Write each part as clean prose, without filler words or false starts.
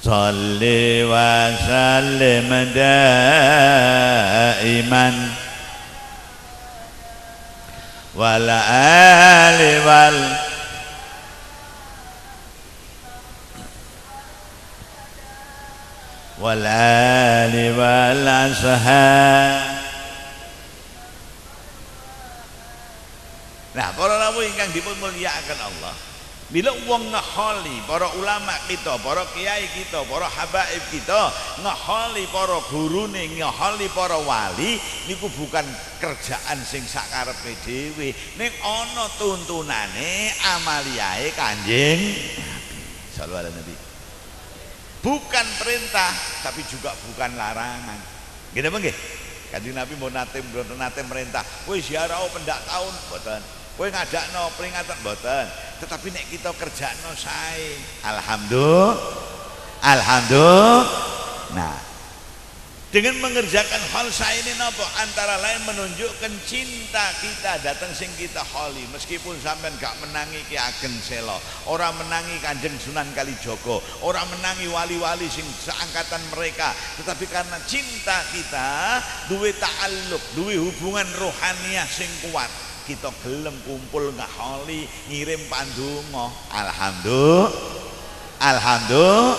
Shalli wa sallim daiman wal ali wal ashab. Nah, para rawuh ingkang dipun mulyakaken Allah, bila wong ngeholi para ulama kita, para kiai kita, para habaib kita, ngeholi para gurune, ngeholi para wali, niku bukan kerjaan sing sakarepe dhewe, ning ana tuntunane amaliyae Kanjeng Nabi sallallahu alaihi wasallam. Bukan perintah tapi juga bukan larangan. Nggih napa nggih? Kanjeng Nabi mau nate merintah, kowe ziarah pendak taun mboten. Kowe ngadakno peringatan mboten. Tetapi nek kita kerjakno sae, alhamdulillah. Nah, dengan mengerjakan hal sae ini napa? Antara lain menunjukkan cinta kita datang sing kita holi. Meskipun sampean gak menangi Ki Ageng Sela, ora menangi Kanjeng Sunan Kalijaga, ora menangi wali-wali sing seangkatan mereka, tetapi karena cinta kita duwe ta'alluq, duwe hubungan rohaniah sing kuat, kita gelem kumpul ngaholi ngirim pandonga. Alhamdulillah.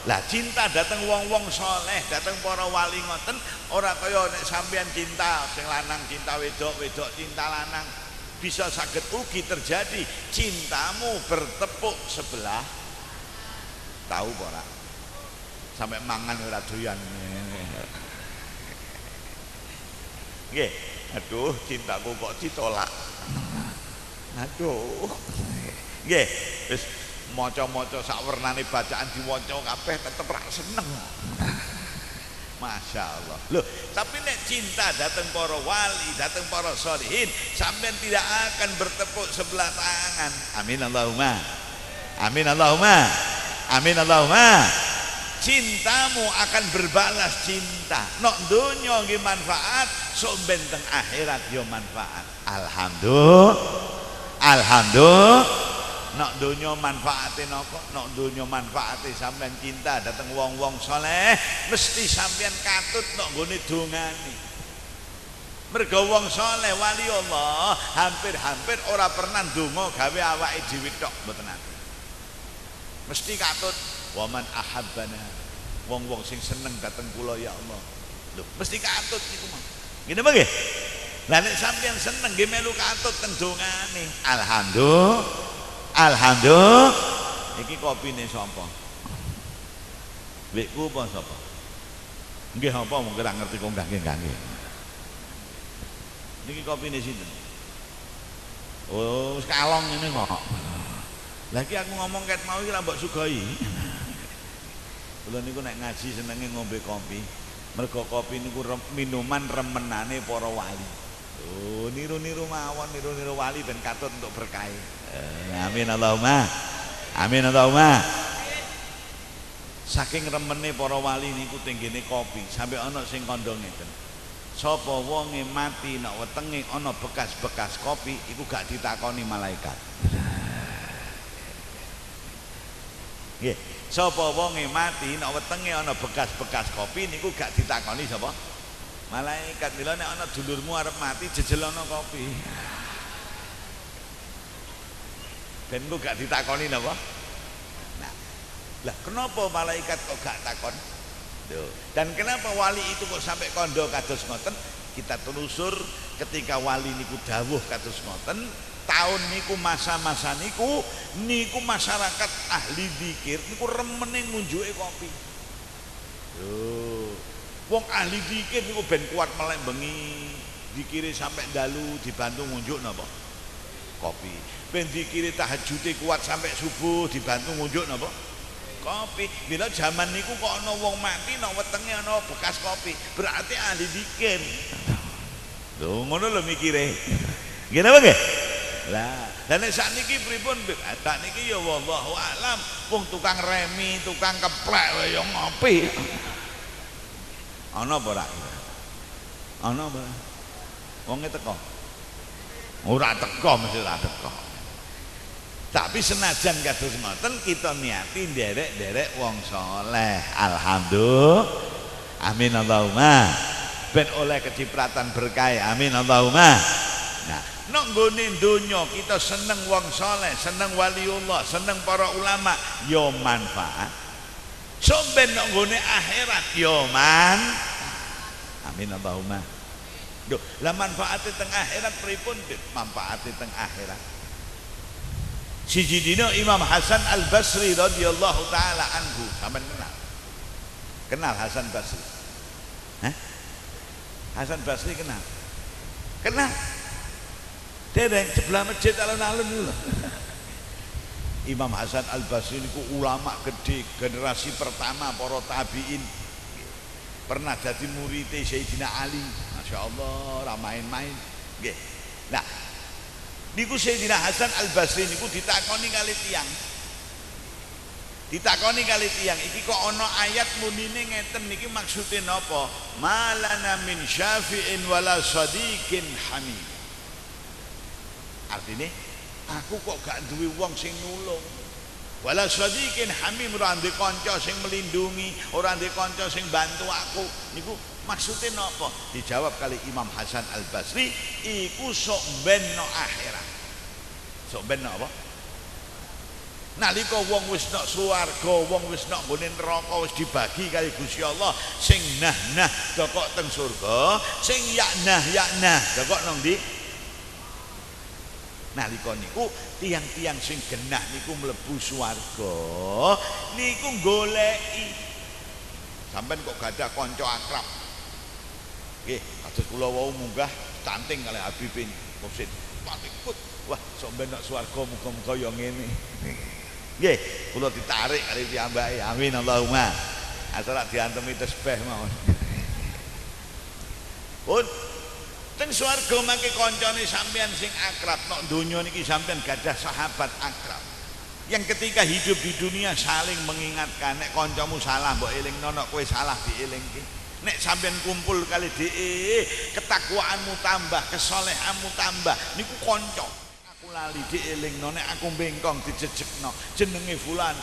Lah cinta datang wong-wong soleh, datang para wali ngoten, ora kaya nek sampean cinta sing lanang cinta wedok, wedok cinta lanang. Bisa saged ugi terjadi cintamu bertepuk sebelah. Tahu ora? Sampai mangan ora doyan. Nggih. Aduh, cintaku kok ditolak. Aduh. Nggih, wis maca-maca sak wernane bacaan diwaca kabeh tetep ra seneng. Masya Allah. Loh, tapi nek cinta datang para wali, datang para sholihin, sampean tidak akan bertepuk sebelah tangan. Amin Allahumma. Amin Allahumma. Amin Allahumma. Cintamu akan berbalas cinta. Nok donya nggih manfaat, sok benteng akhirat yo manfaat. Alhamdulillah. Nok donya manfaate napa? Nok donya manfaate sampean cinta dateng wong-wong saleh, mesti sampean katut nok nggone dongane. Mergo wong saleh wali Allah hampir-hampir ora pernah ndonga gawe awake dhewe tok, mboten nate. Mesti katut waman ahabbana, wong-wong sing seneng dateng kula ya Allah. Lho, mesti katut iku mah. Ngene apa nggih? Lah nek sampeyan seneng nggih melu katut teng dongane. Alhamdulillah. Iki kopine sapa? Wekku apa sapa? Nggih apa mung ora ngerti kok nggih. Niki kopine sinten? Oh, kalong ngene kok. Lagi aku ngomong ket mau iki ra mbok sugoi. Kula niku nek ngaji senenge ngombe kopi. Mergo kopi niku minuman remenane para wali. Oh, niru-niru mawon, niru-niru wali ben katut untuk berkah. Amin Allahumma. Amin Allahumma. Saking remene para wali niku tenggene kopi, sampai ana sing kandha ngeten. Sapa wonge mati nek wetenge ana bekas-bekas kopi iku gak ditakoni malaikat. Nggih, sapa wonge mati nek wetenge ana bekas-bekas kopi niku gak ditakoni sapa? Malaikat. Mila nek ana dulurmu arep mati jejelono kopi. Ben ku gak ditakoni napa? Nah, lah kenapa malaikat kok gak takon? Tuh. Dan kenapa wali itu kok sampai kondo kados ngoten? Kita telusur ketika wali niku dawuh kados ngoten, tahun niku masa-masa niku masyarakat ahli zikir niku remene ngunjuke kopi. Lho, wong ahli zikir niku ben kuat melek bengi, zikire sampai dalu dibantu ngunjuk napa? Kopi. Ben zikire tahajude kuat sampai subuh dibantu ngunjuk napa? Kopi. Bila zaman niku kok ana wong mati nek wetenge ana bekas kopi, berarti ahli zikir. Lho ngono lho mikire. Nggih napa nggih? Lah, nek sakniki pripun? Sakniki ya wallahu alam, wong tukang remi, tukang keplek wae ya ngopi. Ana apa ora? Ana apa? Wonge teko. Ora teko mesti ora teko. Tapi senajan kados ngoten kita niati nderek-nderek wong saleh. Alhamdulillah. Amin Allahumma. Ben oleh kecipratan berkah. Amin Allahumma. Nah, nek nggone donya kita seneng wong saleh, seneng waliullah, seneng para ulama, yo manfaat. Sok ben nek nggone akhirat yo Amin Allahumma. Duh, lah manfaate teng akhirat pripun? Manfaate teng akhirat. Siji dina Imam Hasan Al-Basri radhiyallahu taala anhu, sampean kenal Hasan Basri? Hah? Hasan Basri kenal? Kenal? Dereng sebelah masjid alun-alun dulu. Imam Hasan Al-Basri niku ulama gede, generasi pertama para tabi'in. Pernah jadi murid Sayyidina Ali. Masya Allah, ra main-main. Nggih. Nah, niku Sayyidina Hasan Al-Basri niku ditakoni kali tiyang. Iki kok ana ayat munine ngeten niki maksude napa? Malana min syafi'in wala sadiqin hamid. Artine aku kok gak duwe wong sing nulung. Wala sadiqin hamim, ora ndek kanca sing melindungi, ora ndek kanca sing bantu aku. Niku maksude napa? Dijawab kali Imam Hasan Al-Basri, iku sok ben no akhirat. Sok ben apa? Nalika wong wis nok swarga, wong wis nok nggone neraka wis dibagi kali Gusti Allah, sing nah dokok teng surga, sing yaknah dokok nang ndi? Nalika niku tiang-tiang sing genah niku mlebu swarga, niku goleki. Sampeyan kok gadah kanca akrab. Nggih, kados kula wau munggah canting kali Habibin Mufsid. Patikut. Wah, sok ben nok swarga muga-muga ya ngene. Nggih, kula ditarik kali piyambake. Amin Allahumma. Asal diantemi tasbih mawon. Pun teng swarga mangke kancane sampean sing akrab, nek donya niki sampean gadah sahabat akrab. Yang ketika hidup di dunia saling mengingatkan, nek kancamu salah mbok elingno, nek kowe salah dielingke. Nek sampean kumpul kali dhek, ketakwaanmu tambah, kesolehanmu tambah, niku kanca. Lali dielingno, nek aku bengkong dijejekno jenenge fulan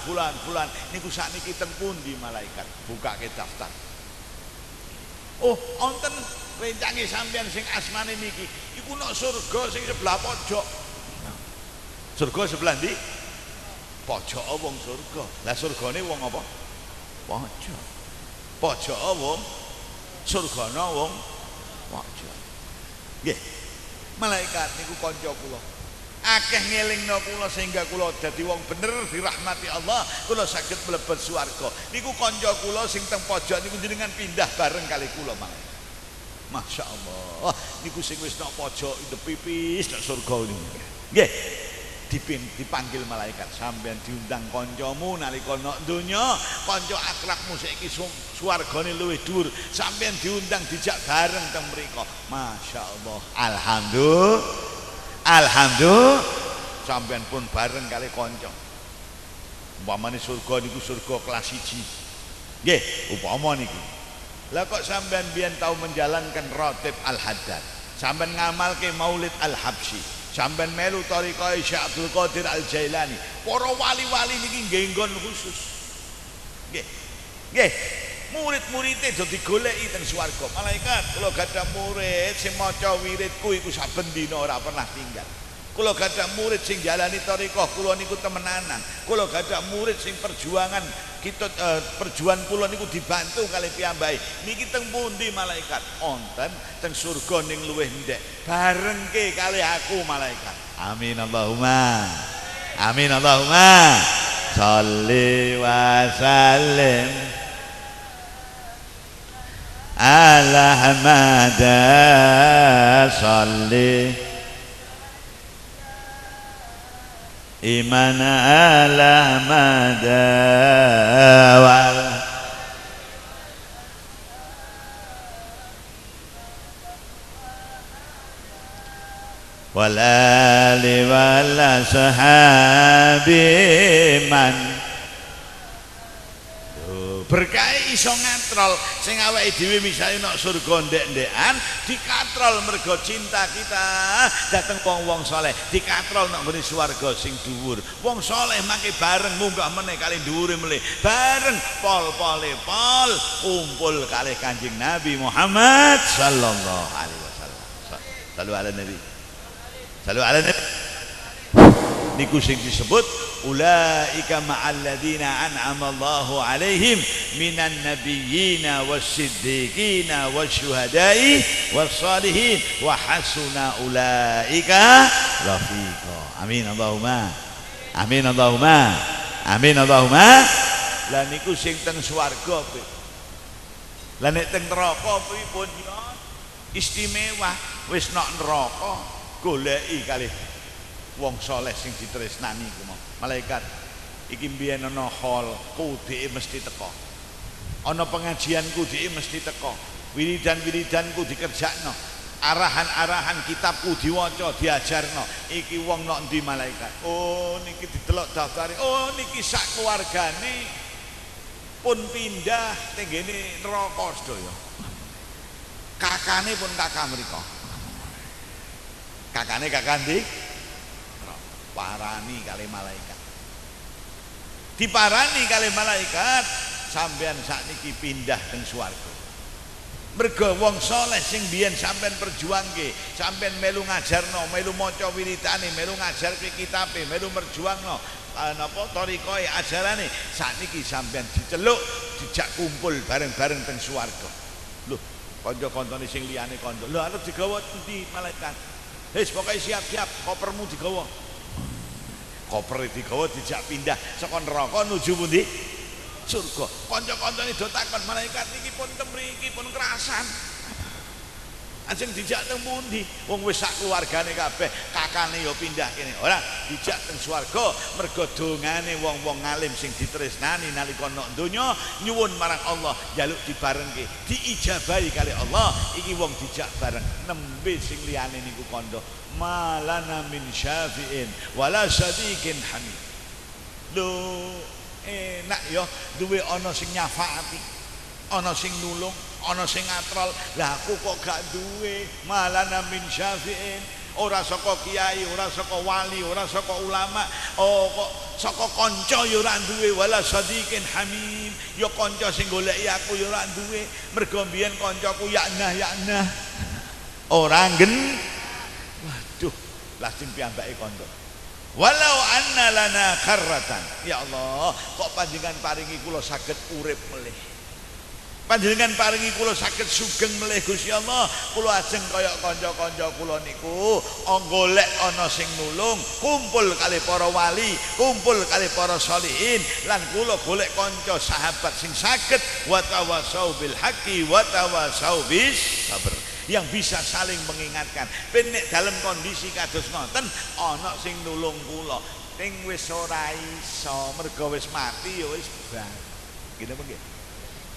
niku sakniki teng pundi malaikat bukake daftar. Oh, wonten rencange sampean sing asmane niki iku nek surga sing sebelah pojok. Surga sebelah ndi? Pojok wong surga. Lah surgane wong apa? Pojok. Pojok wong surgane wong pojok. Nggih. Malaikat niku kanca kula. Akeh ngelingno kula sehingga kula dadi wong bener dirahmati Allah, kula saged mlebet swarga. Niku kanca kula sing teng pojok niku jenengan pindah bareng kali kula mang. Masya Allah. Niku sing wis nang pojok pipis nang surga niku. Nggih. Dipanggil malaikat, sampean diundang kancamu nalika nok donya, kanca akrabmu saiki swargane luwih dhuwur, sampean diundang dijak bareng teng mriku. Masya Allah. Alhamdulillah sampean pun bareng kali kanca. Umpamane surga niku surga kelas 1. Nggih, upama niku. Lah kok sampean biyen tau menjalankan Ratib Al-Haddad, sampean ngamalke Maulid Al-Habsyi, sampean melu thariqah Syekh Abdul Qadir Al-Jailani, para wali-wali niki nggih nggon khusus. Nggih. Murid-muridé do digoleki teng swarga. Malaikat, kula gadah murid sing maca wiridku iku saben dina ora pernah tinggal. Kula gadah murid sing jalani thariqah kula niku temenanan. Kula gadah murid sing perjuangan perjuangan kula niku dibantu kali piyambake. Niki teng pundi malaikat? Wonten teng surga ning luwih ndek. Barengke kali aku malaikat. Amin Allahumma. Amin Allahumma. Shalli wa sallim ala Ahmad salli iman ala Ahmad wal ali wal ashabi man Berkah iso ngatrol sing awake dhewe misale nek surga ndek-ndekan dikatrol mergo cinta kita dateng wong-wong saleh, dikatrol nek nggone swarga sing dhuwur. Wong saleh mangke bareng munggah meneh kali dhuwure melih, bareng pol-pole pol kumpul kalih Kanjeng Nabi Muhammad sallallahu alaihi wasallam. Sallu ala Nabi. Sallu ala Nabi. Niku sing disebut ulaika ma'alladzina an'ama Allahu alaihim minan nabiyyina was-siddiqina wasyuhada'i was-salihin wa hasuna ulaika rafiqa. Amin Allahumma. Amin Allahumma. Amin Allahumma. Lah niku sing teng swarga. Lah nek teng neraka pripun ya? Istimewa. Wis nok neraka goleki kalih wong soleh sing ditresnani ku mau. Malaikat iki mbiyen ana hol kudike mesti teko. Ana pengajian kudike mesti teko. Wiridan-wiridanku dikerjakno. Arahan-arahan kitabku diwaca diajarno. Iki wong nok endi malaikat? Oh niki didelok daftare. Oh niki sak keluargane pun pindah tenggene neraka sedaya. Kakane pun kakak mriko. Kakane kakak ndi? Parani kali malaikat, diparani kali malaikat sampean sakniki pindah teng swarga. Mergo wong saleh sing biyen sampean perjuangke, sampean melu ngajarno, melu maca wiridane, melu ngajarke kitabe, melu merjuangno napa tarikae ajarane, sakniki sampean diceluk dijak kumpul bareng-bareng teng swarga. Lho, kanca-kancane sing liyane kanca. Lho arep digawa endi malaikat? Wis pokoke siap-siap, kopermu digawa. Koper digawa dijak pindah saka neraka nuju pundi? Surga. Kanca-kancane do takon malaikat niki pun temriki pun kerasan. Ajeng dijak teng pundi? Wong wis sak keluargane kabeh, kakane ya pindah kene. Ora dijak teng swarga mergo dongane wong-wong alim sing ditresnani nalika nek donya nyuwun marang Allah njaluk dibarengke, diijabahi kali Allah. Iki wong dijak bareng nembe sing liyane niku kandha. Malana min syafi'in wala sadiqin hamid. Lho enak ya duwe ana sing nyafaati, ana sing nulung, ana sing ngatrol. Lah aku kok gak duwe malana min syafi'in, ora saka kiai, ora saka wali, ora saka ulama, oh kok saka kanca ya ora duwe. Wala sadiqin hamim, ya kanca sing goleki aku ya ora duwe. Mergo mbiyen kancaku yakna ora nggen. Waduh, lajeng piyambake kanca. Walau anna lana karratan, ya Allah, kok panjenengan paringi kula saged urip melih. Panjenengan paringi kula saged sugeng melih Gusti Allah. Kula ajeng kaya kanca-kanca kula niku golek ana sing nulung, kumpul kali para wali, kumpul kali para sholihin, lan kula golek kanca sahabat sing saged wa tawasau bil haqqi wa tawasau bis sabr, yang bisa saling mengingatkan. Ben nek dalam kondisi kados ngoten ana sing nulung kula ning wis ora iso mergo wis mati ya wis bar. Ngene apa nggih?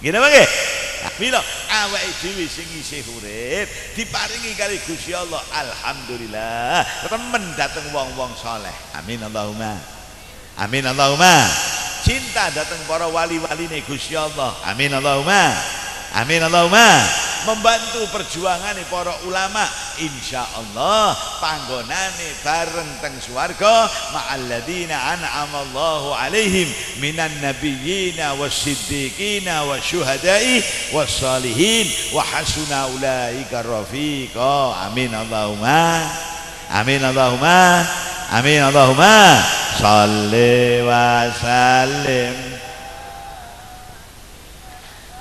Ngene apa nggih? Bila awake dhewe sing isih urip diparingi kali Gusti Allah, alhamdulillah remen dateng wong-wong saleh. Amin Allahumma. Amin Allahumma. Cinta dateng para wali-waline Gusti Allah. Amin Allahumma. Amin Allahumma. Membantu perjuangan para ulama, insyaallah panggonane bareng teng swarga ma'alladzina an'ama Allahu alaihim minan nabiyyina was-siddiqina wasyuhada'i was-salihin wa hasuna ulaika rafiqa. Amin Allahumma. Amin Allahumma. Amin Allahumma. Shalli wa sallim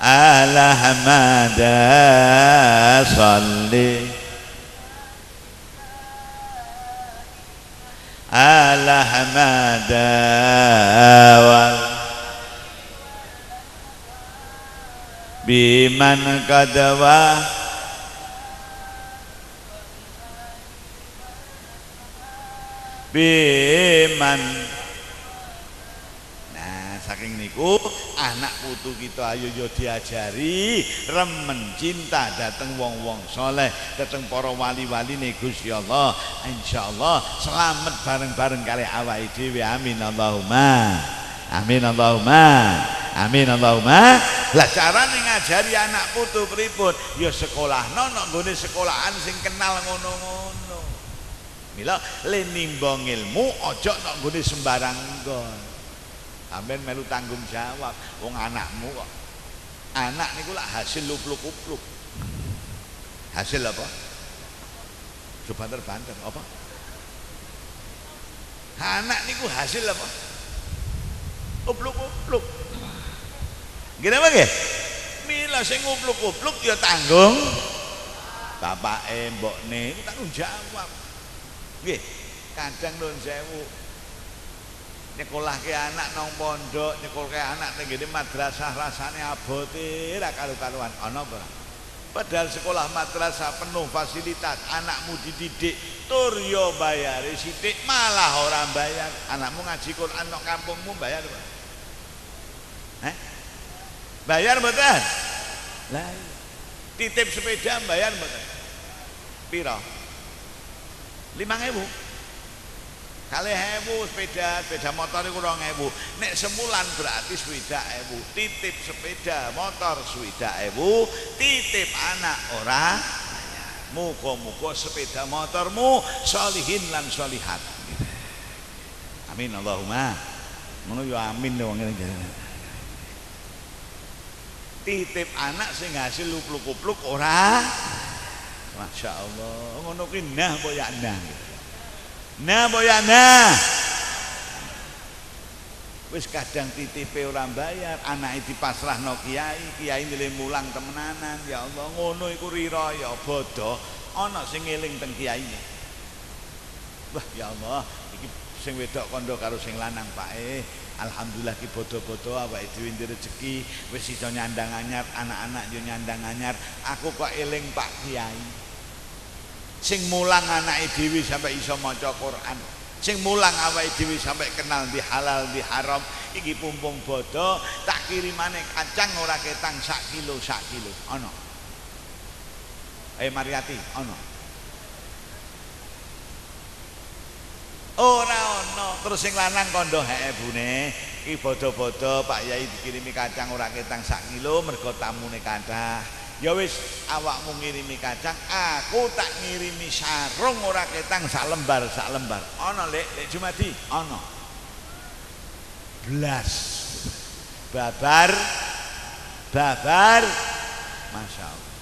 ala hamada salli ala hamada wal biman kadwa biman. Saking niku anak putu kita ayo yo diajari remen cinta dateng wong-wong soleh, dateng para wali-wali nih Gusti Allah. Insyaallah selamat bareng-bareng kali awake dhewe. Amin Allahumma. Amin Allahumma. Amin Allahumma. Lah carane ngajari anak putu pripun? Ya sekolahno nek nggone sekolahan sing kenal ngono-ngono. Mila le nimbang ilmu aja nek nggone sembarang nggon. Sampeyan melu tanggung jawab wong anakmu kok. Anak niku lak hasil lupluk-upluk. Hasil apa? Banter-banter apa? Anak niku hasil apa? Upluk-upluk. Gini apa nggih? Mila sing upluk-upluk ya tanggung bapake, mbokne, tanggung jawab. Nggih, kadang nuwun sewu nyekolahke anak nang pondok, nyekolahke anak ning ngene madrasah rasane abote ra karu-karuan. Ana apa? Padahal sekolah madrasah penuh fasilitas, anakmu dididik tur yo bayare sithik malah ora bayar. Anakmu ngaji Quran nang kampungmu bayar apa? Bayar mboten? Lah titip sepeda bayar mboten? Piro? 5.000. 2.000 sepeda motor iku 2.000. Nek semulan berarti 20.000. Titip sepeda motor 20.000, titip anak ora bayar. Muga-muga sepeda motormu sholihin lan sholihat. Amin Allahumma. Ngono ya amin wong ngene. Titip anak sing hasil lupluk-upluk ora. Masya Allah. Ngono ki nah boya nah. Nah boya nah. Wis kadang titipe ora bayar, anake dipasrahno kiai, kiai nilai mulang temenanan. Ya Allah, ngono iku riraya bodoh. Ana sing eling teng kiai. Wah, ya Allah, iki sing wedok kandha karo sing lanang Pak. Alhamdulillah ki bodo-bodo awake dhewe ndek rezeki wis iso nyandang anyar, anak-anak yo nyandang anyar. Aku kok eling Pak Kiai. Sing mulang anake dhewe sampai iso maca Quran. Sing mulang awake dhewe sampai kenal di halal di haram. Iki pumpung bodo, tak kirimane kacang ora ketang sak kilo. Ana. Mariati, ana. Ora ana. Terus sing lanang kandha bune iki bodo-bodo Pak Yai dikirimi kacang ora ketang sak kilo mergo tamune kathah. Ya wis awakmu ngirimi kacang, aku tak ngirimi sarung ora ketang sak lembar. Ana Lek Jumadi, ana. Blas. Babar. Masya Allah.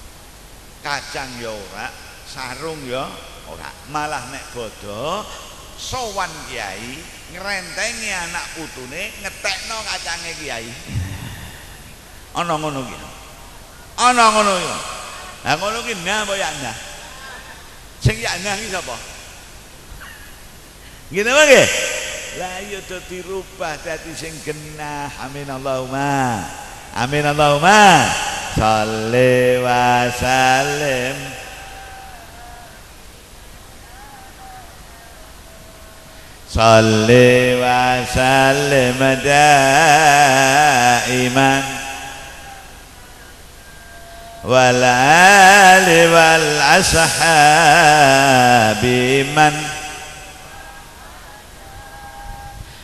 Kacang ya ora, sarung ya ora. Malah nek bodo sowan kiai ngrentengi anak putune ngetekno kacange kiai. Ana ngono ki. Ana ngono ya. Lah ngono ki nah apa ya nah. Sing ya nah ki sapa? Ngene wae nggih. Lah ya dadi rubah dadi sing genah. Amin Allahumma. Amin Allahumma. Shalli wa sallim. Salli wa sallim daiman wal ali wal ashabi man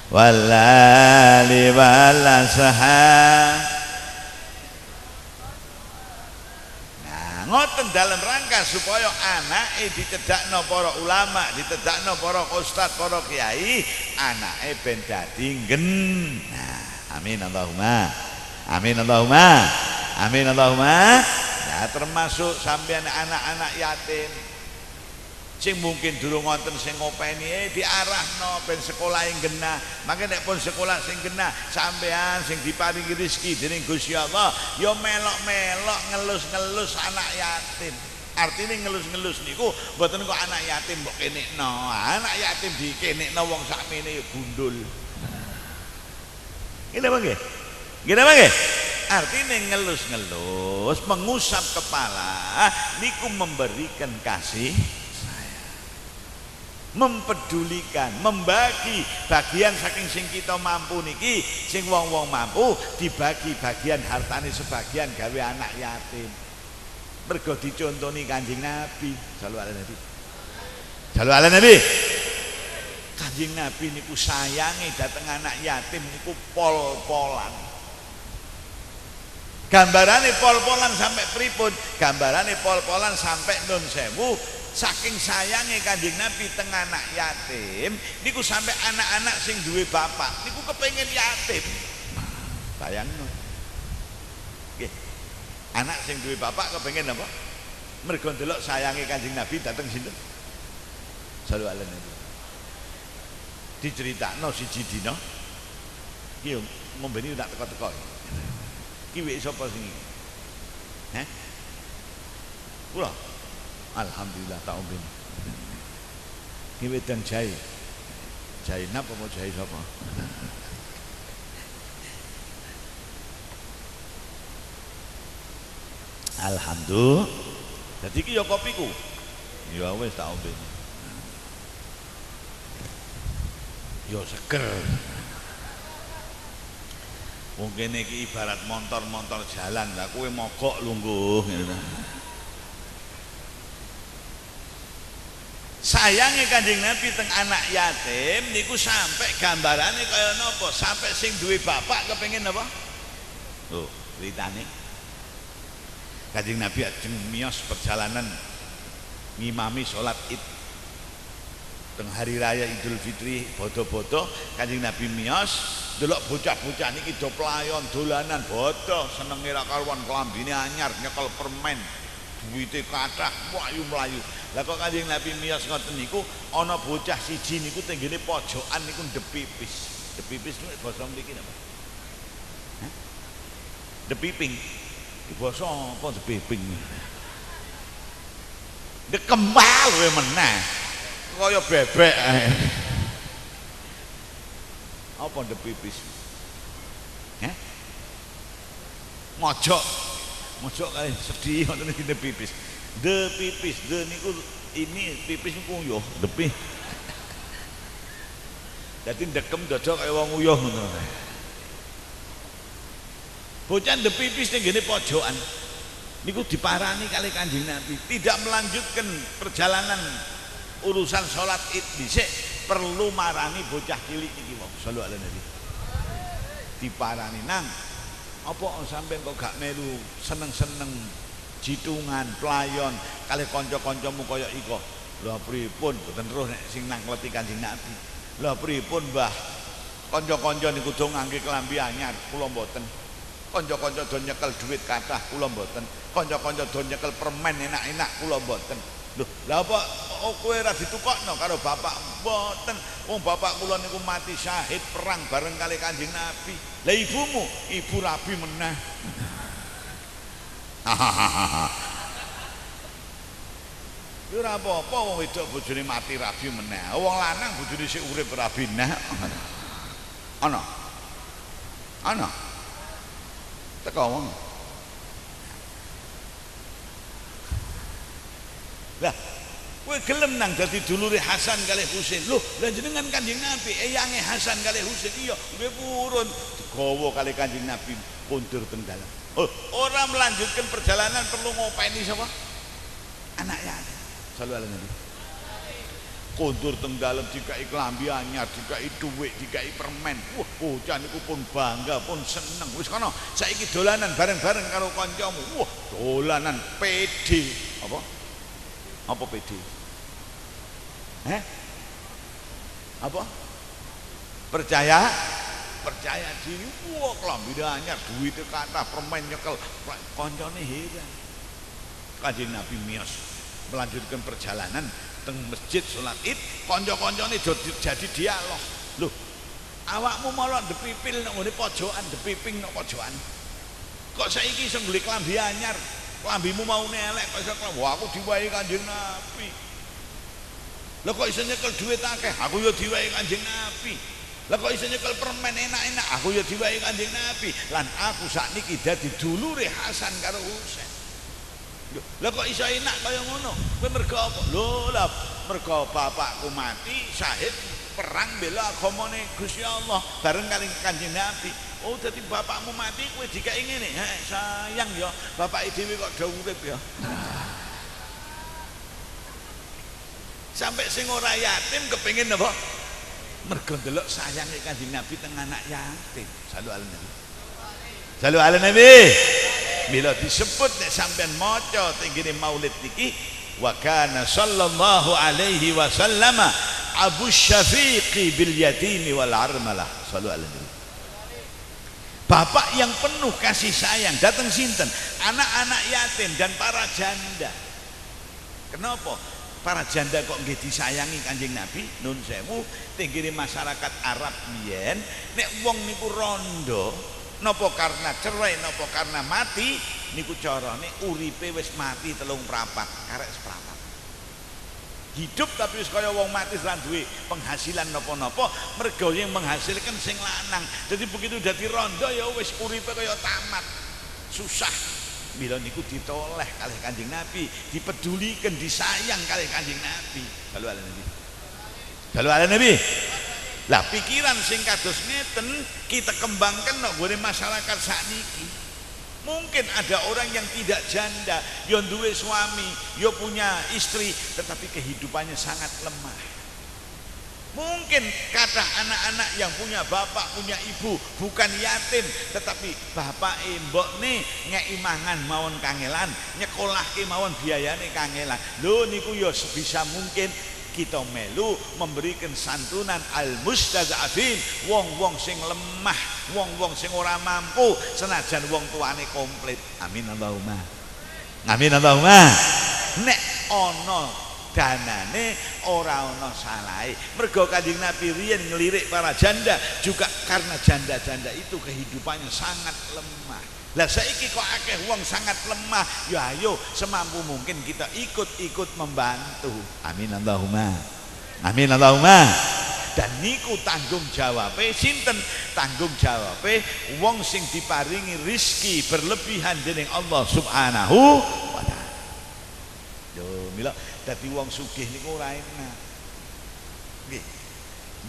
wal ali wal ashabi. Ngoten dalam rangka supaya anake dicedhakno para ulama, dicedhakno para ustaz, para kiai, anake ben dadi genah. Amin Allahumma. Amin Allahumma. Amin Allahumma. Ya termasuk sampean anak-anak yatim sing mungkin durung wonten sing ngopeni diarahno ben sekolah yang genah. Mangke nek pun sekolah sing genah sampean sing diparingi rezeki dening Gusti Allah ya melok-melok ngelus-ngelus anak yatim. Artine ngelus-ngelus niku mboten kok anak yatim mbok kenekno. Anak yatim dikenekno wong sakmene ya gundul. Ngene apa nggih? Ngene apa nggih? Artine ngelus-ngelus, mengusap kepala niku memberikan kasih, mempedulikan, membagi bagian saking sing kita mampu niki, sing wong-wong mampu dibagi bagian hartane sebagian gawe anak yatim. Mergo dicontoni Kanjeng Nabi sallallahu alaihi nabi. Sallallahu alaihi nabi. Kanjeng Nabi niku sayange dateng anak yatim niku pol-polan. Gambarane pol-polan sampai pripun? Gambarane pol-polan sampai nun sewu, saking sayange Kanjeng Nabi teng anak yatim niku sampai anak-anak sing duwe bapak niku kepengin yatim. Bayangno. Nggih. Anak sing duwe bapak kepengin apa? Mergo ndelok sayange Kanjeng Nabi dateng sinten? Sallallahu alaihi wasallam. Diceritakno siji dina iki ngombeni tak teko-teko. Iki wek sapa sing iki? Heh? Kula. Alhamdulillah tak omben. Iki wedang jahe. Jahe napa mau jahe sapa? Alhamdulillah. Jadi iki ya kopiku. Ya wis tak omben. Ya seger. Mungkin iki ibarat montor-montor jalan lah, kowe mogok lungguh gitu. Sayange Kanjeng Nabi teng anak yatim niku sampai gambarane kaya napa? Sampai sing duwe bapak kepengin apa? Tuh, ceritane. Kanjeng Nabi ajeng miyos perjalanan ngimami salat Id teng hari raya Idul Fitri bodo-bodo Kanjeng Nabi miyos delok bocah-bocah niki do playon dolanan bodo senenge ra karuan klambine anyar nyekel permen duwite kathah mlayu-mlayu. Lah kok Kanjeng Nabi miyos ngoten niku ana bocah siji niku tenggene pojokan niku ndepipis. Ndepipis niku basa mriki napa? Hah? Ndepiping. Basa apa ndepiping? Ndekembal kowe meneh. Kaya bebek ae. Apa ndepipis? Heh? Mojok kali sedih ngoten iki ndepipis. Ndepipis, de niku ini pipis niku uyuh, depi. Dadi ndekem dodok kaya wong uyuh ngono. Bocah ndepipis ning ngene pojokan. Niku diparani kali Kanjeng Nabi, tidak melanjutkan perjalanan urusan sholat Id dhisik perlu marani bocah cilik iki wong sallallahu alaihi wasallam. Diparani nang apa sampean kok gak melu seneng-seneng jitungan playon kalih kanca-kancamu kaya iko. Lha pripun boten terus nek sing nang kleti Kanjeng Nabi. Lha pripun Mbah? Kanca-kanca niku do ngangge klambi anyar, kula mboten. Kanca-kanca do nyekel dhuwit kathah, kula mboten. Kanca-kanca do nyekel permen enak-enak, kula mboten. Lho, lha apa kowe ora ditukokno karo bapak? Mboten. Wong bapak kula niku mati syahid perang bareng kali Kanjeng Nabi. Lah ibumu, ibu rabi meneh. Yo ora apa-apa wong wedok bojone mati rabi meneh. Wong lanang bojone sik urip rabi neh. Ana. Ana. Teko wong. Lah, kowe gelem nang dadi dulure Hasan kalih Husain. Lho, lah jenengan Kanjeng Nabi eyange Hasan kalih Husain. Iya, nggih purun digawa kalih Kanjeng Nabi kondur teng dalem. Oh, ora melanjutkan perjalanan perlu ngopeni sapa? Anak yatim. Sallallahu alaihi wasallam. Kondur teng dalem dikai klambi anyar, dikai dhuwit, dikai permen. Wah, bocah niku pun bangga, pun seneng. Wis kono, saiki dolanan bareng-bareng karo kancamu. Wah, dolanan PD. Apa? Apa PD? Apa? Percaya diri. Wah, klambine anyar, duwite kathah, permen nyekel. Kancane heran. Kanjeng Nabi miyos melanjutkan perjalanan teng masjid salat Id, kanca-kancane jadi dialog. Lho, awakmu malah ndepipil nang ngene pojokan, ndepiping nang pojokan. Kok saiki iso golek klambi anyar? Klambimu maune elek kok iso klambi. Wah, aku diwahi Kanjeng Nabi. Lah kok iso nyekel dhuwit akeh? Aku ya diwahi Kanjeng Nabi. Lah kok iso nyekel permen enak-enak? Aku ya diwahi Kanjeng Nabi. Lan aku sakniki dadi dulure Hasan karo Husain. Lah kok iso enak kaya ngono? Kowe mergo apa? Lho, lah mergo bapakku mati syahid perang bela agamane Gusti Allah bareng kali Kanjeng Nabi. Oh, dadi bapakmu mati kowe dikai ngene. Sayang ya, bapake dhewe kok do urip ya. Sampai sing ora yatim kepengin apa? Mergo ndelok sayange Kanjeng Nabi teng anak yatim. Sallu ala Nabi. Sallu ala Nabi. mila disebut nek sampean maca tenggene maulid niki wa kana sallallahu alaihi wasallam Abu Syafiqi bil yatimi wal armalah. Sallu alaihi wasallam. Bapak yang penuh kasih sayang datang sinten anak-anak yatim dan para janda. Kenapa para janda kok nggih disayangi Kanjeng Nabi? Nun sewu tenggene masyarakat Arab biyen nek wong niku rondo napa karena cerai napa karena mati niku carane uripe wis mati 3/4 karek seprapat. Hidup tapi wis kaya wong mati ora duwe penghasilan napa-napa, mergo yang menghasilkan sing lanang. Jadi begitu dadi rondo ya wis uripe kaya tamat. Susah. Mila niku ditoleh kalih Kanjeng Nabi, dipedulikan, disayang kalih Kanjeng Nabi. Lalu ala Nabi. Lalu ala Nabi. Lah pikiran sing kados ngeten kita kembangkan nang gone masyarakat sakniki. Mungkin ada orang yang tidak janda, yang duwe suami, yang punya istri, tetapi kehidupannya sangat lemah. Mungkin kata anak-anak yang punya bapak, punya ibu, bukan yatim, tetapi bapak mbok nih ngeki mangan mawon kangelan, nyekolahke mawon biayane kangelan. Lho niku ya sebisa mungkin kita melu memberikan santunan al mustadzafin, wong-wong sing lemah, wong-wong sing ora mampu, senajan wong tuane komplit. Amin Allahumma. Amin Allahumma. Nek ana danane ora ana salahe. Mergo Kanjeng Nabi riyen ngelirik para janda juga karena janda-janda itu kehidupannya sangat lemah. Lah saiki kok akeh wong sangat lemah, ya ayo semampu mungkin kita ikut-ikut membantu. Amin Allahumma. Amin Allahumma. Dan niku tanggung jawabe sinten? Tanggung jawabe wong sing diparingi rizki berlebihan dening Allah Subhanahu wa taala. Yo mila dadi wong sugih niku ora enak. Nggih.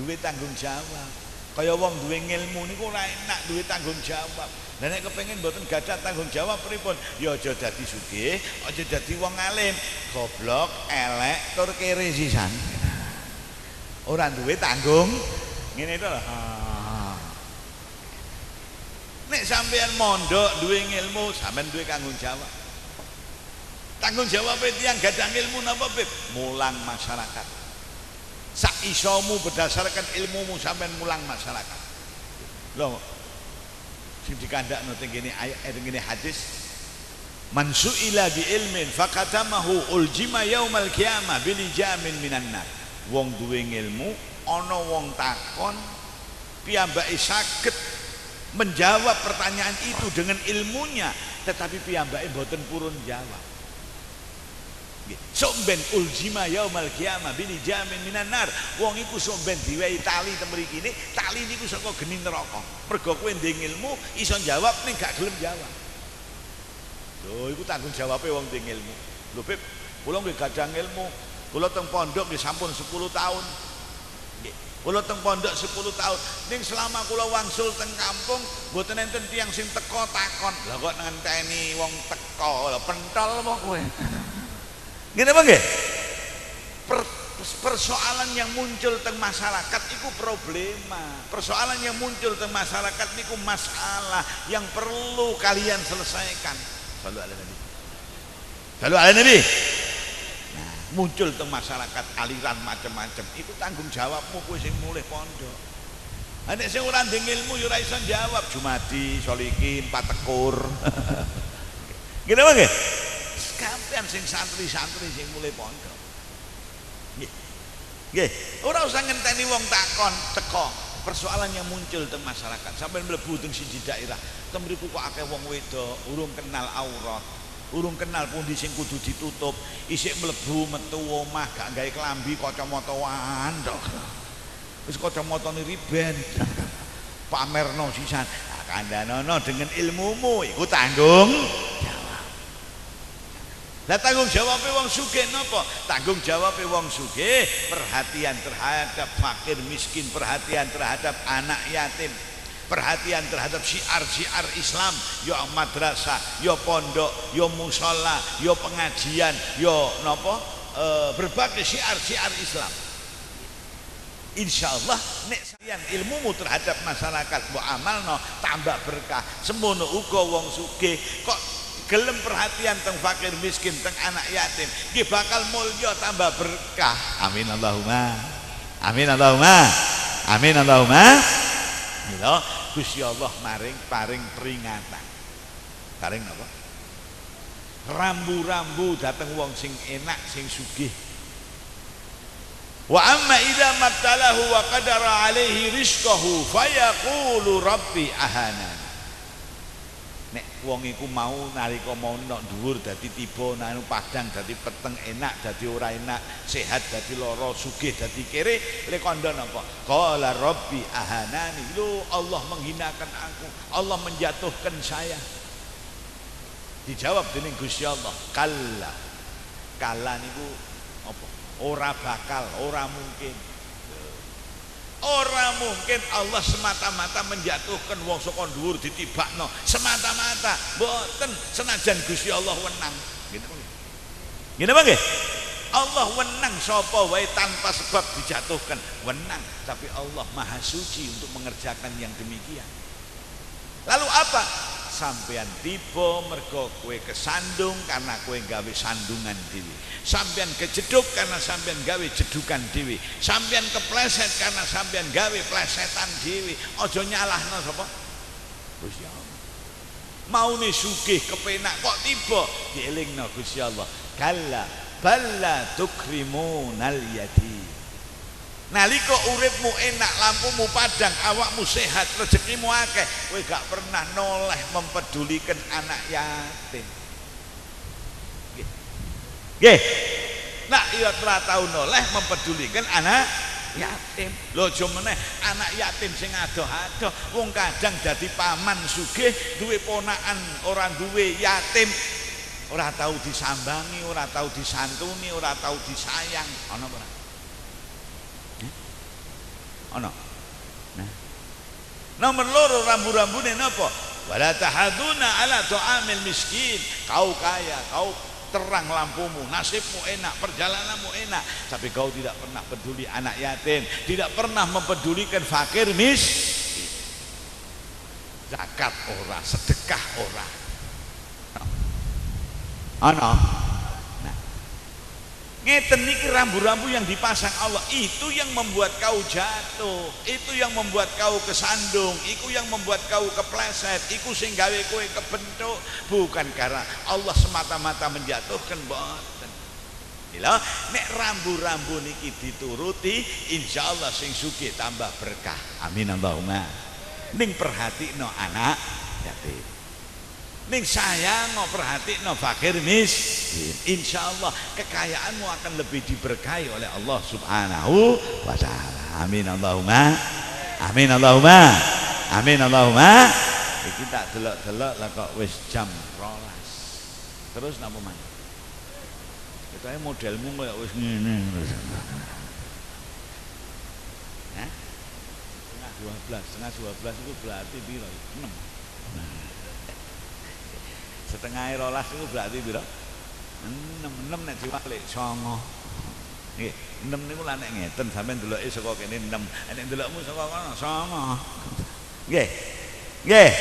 Duwe tanggung jawab. Kaya wong duwe ilmu niku ora enak duwe tanggung jawab. Lah nek kepengin mboten gadah tanggung jawab pripun? Ya aja dadi sugih, aja dadi wong alim, goblok, elek, tur kere sisan. Ora duwe tanggung ngene to lho. Nek sampean mondok duwe ilmu, sampean duwe tanggung jawab. Tanggung jawab tiyang gadah ilmu napa, Beb? Mulang masyarakat. Sak isomu berdasarkan ilmumu sampean mulang masyarakat. Loh, sing dikandakno teng kene ayat teng kene hadis man su'ila bi ilmin faqatamahu uljima yaumal qiyamah bil jamin minan nar. Wong duwe ilmu ana wong takon piyambake saged menjawab pertanyaan itu dengan ilmunya tetapi piyambake mboten purun jawab. Sok ben uljima yaumal qiyamah bil jamin minan nar. Wong iku sok ben diwehi tali ten mrikine, tali niku saka geni neraka. Mergo kowe ndek ilmu iso jawab ning gak gelem jawab. Lho iku tanggung jawabe wong ndek ilmu. Lho Beb, kula nggih gadah ilmu. Kula teng pondok nggih sampun 10 tahun. Nggih. Kula teng pondok 10 tahun. Ning selama kula wangsul teng kampung mboten enten tiyang sing teko takon. Lah kok ngenteni wong teko, lho pentol apa kowe? Gini apa nggih? Persoalan yang muncul teng masyarakat itu problema. Persoalan yang muncul teng masyarakat itu masalah yang perlu kalian selesaikan. Sallu ala Nabi. Sallu ala Nabi. Nah, muncul teng masyarakat aliran macam-macam. Itu tanggung jawabmu kowe sing mulih pondok. Nek sing ora ndek ilmu ya ora iso jawab. Jumadi, Solikin, Patekur. Gini apa nggih? Sampeyan sing santri-santri sing mulai pondok. Nggih. Nggih, ora usah ngenteni wong takon teko. Persoalan yang muncul teng masyarakat. Sampeyan mlebu teng siji daerah, teng mriku kok akeh wong wedok, urung kenal aurat, urung kenal pundi sing kudu ditutup, isih mlebu metu omah gak gawe klambi kacamata-an tok. Wis kacamatane riben. Pamerno sisan. Nah, kandhanono dengan ilmumu iku tanggung jawab. Lah tanggung jawab wong sugih napa? Tanggung jawab wong sugih perhatian terhadap fakir miskin, perhatian terhadap anak yatim, perhatian terhadap syiar-syiar Islam, ya madrasah, ya pondok, ya musala, ya pengajian, ya napa? Berbagai syiar-syiar Islam. Insyaallah nek sampeyan ilmumu terhadap masyarakat mbok amalno tambah berkah. Semono uga wong sugih kok gelem perhatian teng fakir miskin, teng anak yatim, nggih bakal mulya tambah berkah. Amin Allahumma. Amin Allahumma. Amin Allahumma. Mila Gusti Allah paring peringatan. Paring napa? Rambu-rambu dateng wong sing enak, sing sugih. Wa amma idza mabtalahu wa qadara alaihi rizqahu fayaqulu rabbi ahana. Nek wong iku mau nalika mau nok dhuwur dadi tiba nang padang dadi peteng enak dadi ora enak, sehat dadi lara, sugih dadi kere, le kandha napa? Qala rabbi ahanani. Lho, Allah menghinakan aku, Allah menjatuhkan saya. Dijawab dening Gusti Allah, kalla. Kalla niku apa? Ora bakal, ora mungkin. Ora mungkin Allah semata-mata menjatuhkan wong saka dhuwur ditibakno semata-mata. Mboten, senajan Gusti Allah wenang. Ngene apa nggih? Allah wenang sapa wae tanpa sebab dijatuhkan, wenang, tapi Allah Maha Suci untuk mengerjakan yang demikian. Lalu apa? Sampean tiba mergo kowe kesandung karena kowe gawe sandungan dhewe. Sampean kejeduk karena sampean gawe jedukan dhewe. Sampean kepleset karena sampean gawe plesetan dhewe. Aja nyalahno sapa? Gusti Allah. Maune sugih kepenak kok tiba dielingno Gusti Allah. Kalla balla tukrimunal yatim. Nalika uripmu enak, lampumu padang, awakmu sehat, rezekimu akeh, kowe gak pernah noleh mempedulikan anak yatim. Nggih. Nak iya ora tau noleh mempedulikan anak yatim. Lho aja meneh anak yatim sing adoh-adoh, wong kadang dadi paman sugih, duwe ponakan ora duwe yatim, ora tau disambangi, ora tau disantuni, ora tau disayang. Ana apa? Ana. Nah. Nomor loro rambu-rambune napa? Wala tahaduna ala ta'amil miskin. Kau kaya, kau terang lampumu, nasibmu enak, perjalananmu enak, tapi kau tidak pernah peduli anak yatim, tidak pernah mempedulikan fakir miskin. Zakat ora, sedekah ora. Ana. Ngeten niki rambu-rambu yang dipasang Allah, itu yang membuat kau jatuh, itu yang membuat kau kesandung, itu yang membuat kau kepleset, itu sing gawe kowe kebentuk, bukan karena Allah semata-mata menjatuhkan, boten. Lha nek rambu-rambu niki dituruti, insyaallah sing sugih tambah berkah. Amin Allahumma. Ning perhatikno anak yatim. Ning sayang perhatikno fakir miskin, insyaallah kekayaanmu akan lebih diberkahi oleh Allah Subhanahu wa taala. Amin Allahumma. Amin Allahumma. Amin Allahumma. Iki tak delok-delok lah kok wis jam 12. Terus napa maneh? Ketoke modelmu koyo wis ngene terus. Hah? Setengah 12 itu berarti piro? 6. Nah. Setengah 12 itu berarti piro? 6 nek diwalik 9. Nggih, 6 niku lha nek ngeten sampean deloke saka kene 6. Nek delokmu saka kono 9. Nggih. Nggih.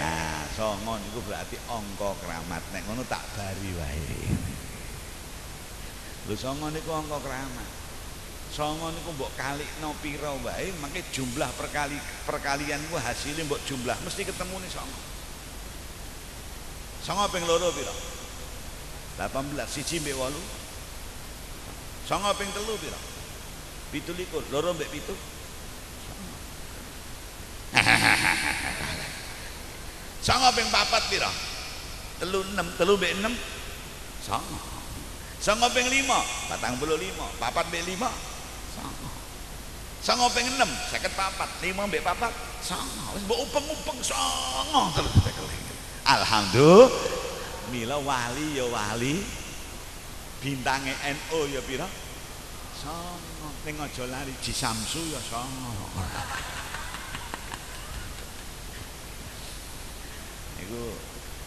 Nah, 9 niku berarti angka keramat. Nek ngono tak bari wae. Lho 9 niku angka keramat. 9 niku mbok kalikno pira wae, mangke jumlah perkalian ku hasilnya mbok jumlah mesti ketemune 9. 9 ping 2 piro? 18, 1 mbek 8. 9 ping 3 piro? 17, 2 mbek 7. 9 ping 4 piro? 3 mbek 6. 9. 9 ping 5, 45. 4 mbek 5. 9 ping 6, 54. 5 mbek 4. 9. Wis mbok upeng-upeng 9 terus tekeleng. Alhamdulillah. Mila wali ya wali, bintange NU ya pira? 9. Ning aja lari Ji Samsu ya 9. Niku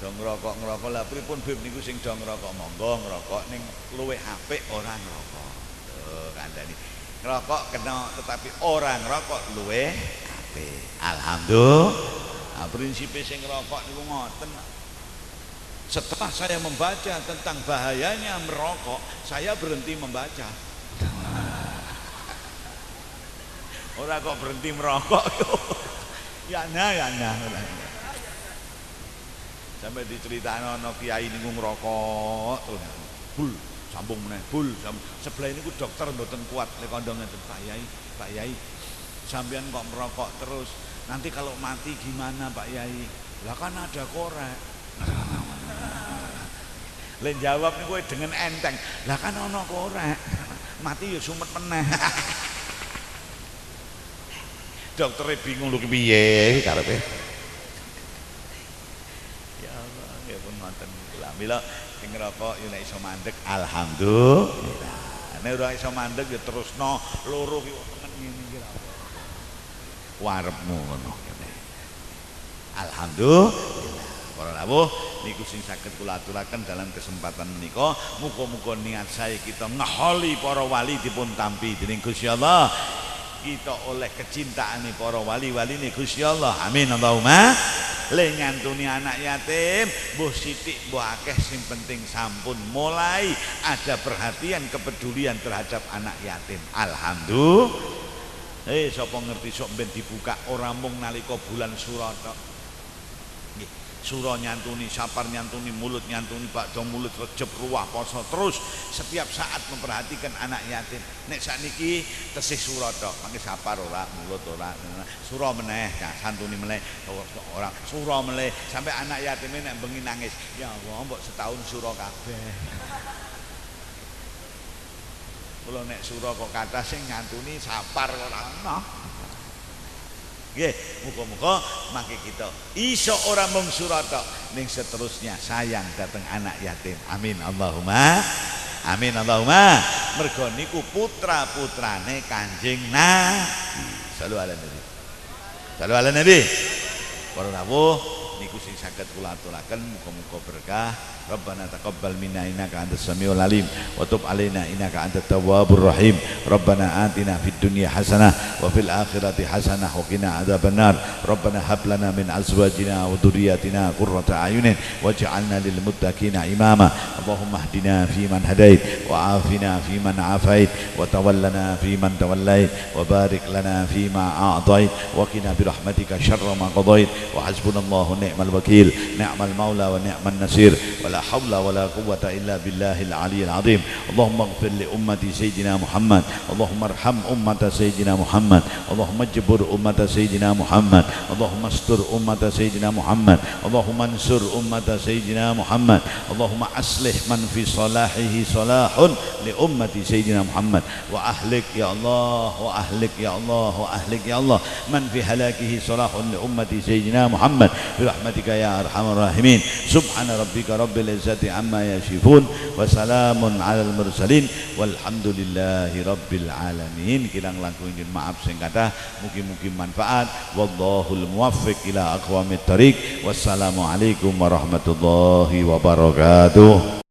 do ngrokok lah pripun Bib niku sing do ngrokok monggo ngrokok ning luwih apik ora ngrokok. Tuh kandhani. Ngrokok kena tetapi ora ngrokok luwih apik. Alhamdulillah. Nah, prinsipe sing ngerokok niku ngoten. Setelah saya membaca tentang bahayanya merokok, saya berhenti membaca. Orang kok berhenti merokok. Ya nah. Sampai diceritain ono kiai niku ngerokok terus bul sambung meneh bul sebelah ini ku dokter mboten kuat lek kandha ngeten Pak Yai sampean kok merokok terus nanti kalau mati gimana Pak Yai? Lah kan ada korek. Len jawab niku dengan enteng. Lah kan ono korek. Mati ya sumet meneh. Dokternya bingung lho piye karepe. Ya Allah, ya pun ngoten kula. Mila sing ngerokok yo nek iso mandeg alhamdulillah. Nek ora iso mandeg ya terusno loro ki tengen ngene iki ra. Warepmu ngono kene. Alhamdulillah. Para rawuh niku sing saged kula aturaken dalam kesempatan menika, muga-muga niat saya kita ngeholi para wali dipun tampi dening Gusti Allah. Kita oleh kecintaan para wali-wali nih Gusti Allah. Amin Allahumma. Le nyantuni anak yatim mbuh sithik mbuh akeh sing penting sampun mulai ada perhatian kepedulian terhadap anak yatim. Alhamdulillah. Sapa ngerti sok ben dibuka ora mung nalika bulan sura tok. Surah nyantuni, sapar nyantuni, mulut nyantuni, bakdo mulut, Rejab, ruah, poso terus setiap saat memperhatikan anak yatim. Nek sakniki tesih surah tok, mangke sapar ora, mulut ora, surah meneh, santuni meneh, ora, surah meneh sampai anak yatim nek bengi nangis, ya Allah mbok setahun surah kabeh. Kula nek surah kok kathah sing nyantuni sapar ora ana. Nggih, muga-muga mangke kita iso ora mung surata ning seterusnya sayang dateng anak yatim. Amin Allahumma. Amin Allahumma. Mergo niku putra-putrane Kanjeng Nabi. Shallallahu alaihi nabi. Shallallahu alaihi nabi. Para rawuh niku sing saged kula aturaken muga-muga berkah. Rabbana taqabbal minna innaka antas samiul alim wa tub alaina innaka antat tawwabur rahim. Rabbana atina fid dunya hasanah wa fil akhirati hasanah wa qina adzabannar. Rabbana hab lana min azwajina wa dhurriyyatina qurrata a'yunin waj'alna lil muttaqina imama. Allahumma hdina fi man hadait wa afina fi man afait wa tawallana fi man tawallait wa barik lana fi ma a'tait wa qina bi rahmatika syarra ma qadait wa hasbunallahu ni'mal wakil ni'mal maula wa ni'man nasir. لا حول ولا قوة إلا بالله العلي العظيم. اللهم اغفر لأمة سيدنا محمد. اللهم ارحم أمة سيدنا محمد. اللهم اجبر أمة سيدنا محمد. اللهم استر أمة سيدنا محمد. اللهم انصر أمة سيدنا محمد. اللهم أصلح من في صلاحه صلاح لأمة سيدنا محمد وأهلك يا الله وأهلك يا الله وأهلك يا الله من في هلاكه صلاح لأمة سيدنا محمد برحمتك يا أرحم الراحمين. سبحان ربك رب العزة عما يصفون وسلام على المرسلين والحمدلله rabbil alamin. Kirang langkung izin maaf sing kathah, mugi-mugi manfaat. Wallahul muwaffiq ila aqwamit thariq. Wassalamualaikum warahmatullahi wabarakatuh.